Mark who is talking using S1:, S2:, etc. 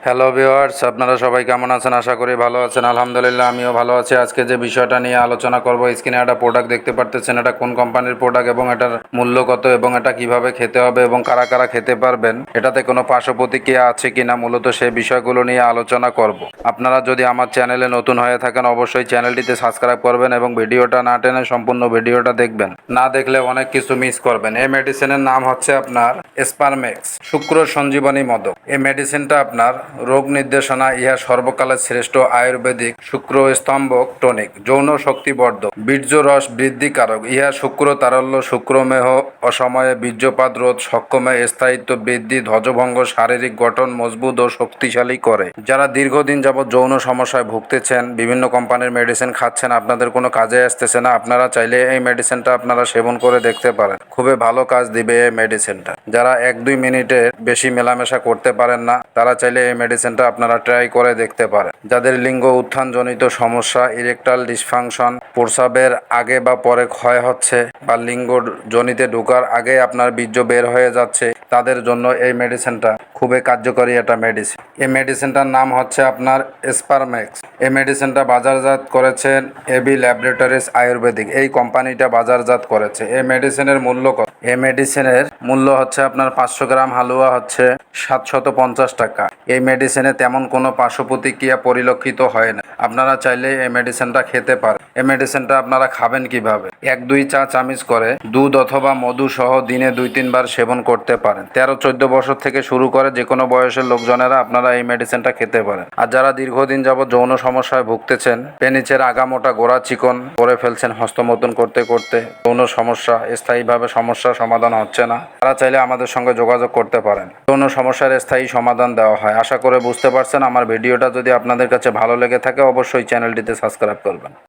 S1: Hello viewers, আপনারা সবাই কেমন আছেন? আশা করি ভালো আছেন। আলহামদুলিল্লাহ আমিও ভালো আছি। আজকে যে বিষয়টা নিয়ে আলোচনা করব, স্ক্রিনে একটা প্রোডাক্ট দেখতে পারতেছেন, এটা কোন কোম্পানির প্রোডাক্ট এবং এটার মূল্য কত এবং এটা কিভাবে খেতে হবে এবং কারা কারা খেতে পারবেন, এটাতে কোনো পার্শ্ব প্রতিক্রিয়া আছে কিনা, মূলত সেই বিষয়গুলো নিয়ে আলোচনা করব। আপনারা যদি আমার চ্যানেলে নতুন হয়ে থাকেন অবশ্যই চ্যানেলটিতে সাবস্ক্রাইব করবেন এবং ভিডিওটা না টেনে সম্পূর্ণ ভিডিওটা দেখবেন। না দেখলে অনেক কিছু মিস করবেন। এই মেডিসিনের নাম হচ্ছে আপনার স্পারমেক্স শুক্র সঞ্জীবনী মদক। এই মেডিসিনটা আপনার রোগ নির্দেশনা, ইহা সর্বকালের শ্রেষ্ঠ আয়ুর্বেদিক শুক্র স্তম্ভক টনিক, যৌন শক্তিবর্ধক, বীর্য রস বৃদ্ধিকারক, ইহা শুক্র তারল্য, শুক্রমেহ, অসময়ে বীর্যপাত রোধ, সক্ষমে স্থায়িত্ব বৃদ্ধি, ধ্বজভঙ্গ, শারীরিক গঠন মজবুত ও শক্তিশালী করে। যারা দীর্ঘদিন যাবৎ যৌন সমস্যায় ভুগতেছেন, বিভিন্ন কোম্পানির মেডিসিন খাচ্ছেন, আপনাদের কোনো কাজে আসতেছে না, আপনারা চাইলে এই মেডিসিনটা আপনারা সেবন করে দেখতে পারেন। খুবই ভালো কাজ দিবে এই মেডিসিনটা। যারা 1-2 মিনিটের বেশি মেলামেশা করতে পারেন না, তারা চাইলে এই মেডিসিনটা আপনারা ট্রাই করে দেখতে পারেন। যাদের লিঙ্গ উত্থানজনিত সমস্যা, ইরেকটাল ডিসফাংশন, প্রস্রাবের আগে বা পরে ক্ষয় হচ্ছে বা লিঙ্গ জনিতে ঢোকার আগে আপনার বীর্য বের হয়ে যাচ্ছে, তাদের জন্য এই মেডিসিনটা খুবই কার্যকরী একটা মেডিসিন। এই মেডিসিনটার নাম হচ্ছে আপনার স্পারমেক্স। এই মেডিসিনটা বাজারজাত করেছেন এবি ল্যাবরেটরিজ আয়ুর্বেদিক, এই কোম্পানিটা বাজারজাত করেছে। এই মেডিসিনের মূল্য কত? এই মেডিসিনের মূল্য হচ্ছে আপনার 500 গ্রাম হালুয়া হচ্ছে 750 টাকা। এই মেডিসিনে তেমন কোনো পার্শ্ব প্রতিক্রিয়া পরিলক্ষিত হয় না। আপনারা চাইলে এই মেডিসিনটা খেতে পারেন। এই মেডিসিনটা আপনারা খাবেন কিভাবে? 1-2 চা চামচ করে দুধ অথবা মধু সহ দিনে 2-3 বার সেবন করতে পারেন। 13-14 বছর থেকে শুরু করে যে কোনো বয়সের লোকজনেরা আপনারা এই মেডিসিনটা খেতে পারেন। আর যারা দীর্ঘদিন যাবৎ যৌন সমস্যায় ভুগতেছেন, পেনিসের আগামোটা গোড়া চিকন করে ফেলছেন হস্তমৈথুন করতে করতে, যৌন সমস্যা স্থায়ীভাবে সমস্যার সমাধান হচ্ছে না, তারা চাইলে আমাদের সঙ্গে যোগাযোগ করতে পারেন। যৌন সমস্যার স্থায়ী সমাধান দেওয়া হয়। আশা করে বুঝতে পারছেন। আমার ভিডিওটা যদি আপনাদের কাছে ভালো লেগে থাকে অবশ্যই চ্যানেলটিতে সাবস্ক্রাইব করবেন।